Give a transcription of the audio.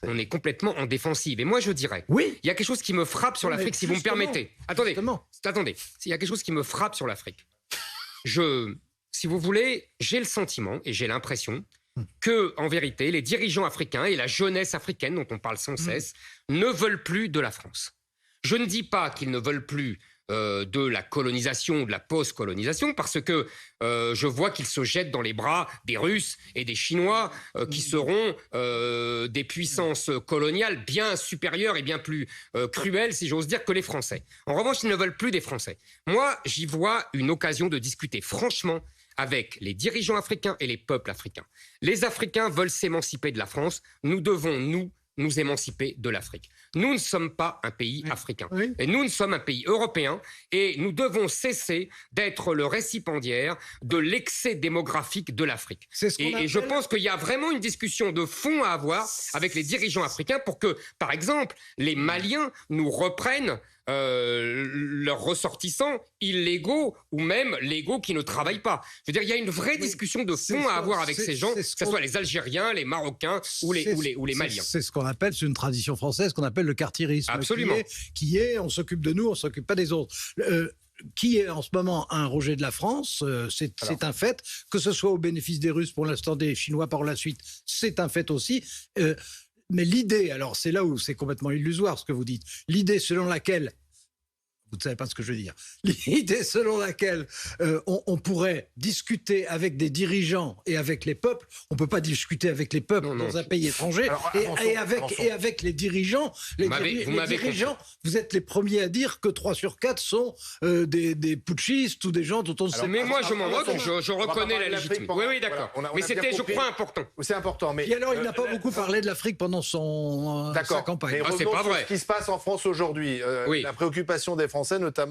on est complètement en défensive. Et moi, je dirais, Oui. il y a quelque chose qui me frappe sur l'Afrique, si vous me permettez. Attendez, Justement. attendez. Il y a quelque chose qui me frappe sur l'Afrique. Si vous voulez, j'ai le sentiment et j'ai l'impression que, en vérité, les dirigeants africains et la jeunesse africaine, dont on parle sans cesse, ne veulent plus de la France. Je ne dis pas qu'ils ne veulent plus de la colonisation ou de la post-colonisation, parce que je vois qu'ils se jettent dans les bras des Russes et des Chinois qui seront des puissances coloniales bien supérieures et bien plus cruelles, si j'ose dire, que les Français. En revanche, ils ne veulent plus des Français. Moi, j'y vois une occasion de discuter franchement avec les dirigeants africains et les peuples africains. Les Africains veulent s'émanciper de la France. Nous devons, nous émanciper de l'Afrique. Nous ne sommes pas un pays africain. Oui. Et nous sommes un pays européen et nous devons cesser d'être le récipiendaire de l'excès démographique de l'Afrique. Et je pense qu'il y a vraiment une discussion de fond à avoir avec les dirigeants africains pour que, par exemple, les Maliens nous reprennent leurs ressortissants illégaux ou même légaux qui ne travaillent pas. Je veux dire, il y a une vraie discussion de fond à avoir avec ces gens, que ce soit les Algériens, les Marocains ou les Maliens. C'est ce qu'on appelle, c'est une tradition française qu'on appelle le quartierisme. Absolument. Qui est on s'occupe de nous, on s'occupe pas des autres. Qui est en ce moment un rejet de la France, c'est un fait. Que ce soit au bénéfice des Russes pour l'instant, des Chinois par la suite, c'est un fait aussi. Mais l'idée, alors c'est là où c'est complètement illusoire ce que vous dites, l'idée selon laquelle, vous ne savez pas ce que je veux dire, l'idée selon laquelle on pourrait discuter avec des dirigeants et avec les peuples, on ne peut pas discuter avec les peuples dans un pays étranger. Alors, et avec les dirigeants, dirigeants, vous êtes les premiers à dire que 3 sur 4 sont des putschistes ou des gens dont on ne sait pas. Mais moi, je m'en moque, je reconnais la légitimité. Oui, d'accord. Mais c'était, je crois, important. C'est important. Mais et alors, il n'a pas beaucoup parlé de l'Afrique pendant sa campagne. Mais c'est pas vrai. ce qui se passe en France aujourd'hui, la préoccupation des Français, notamment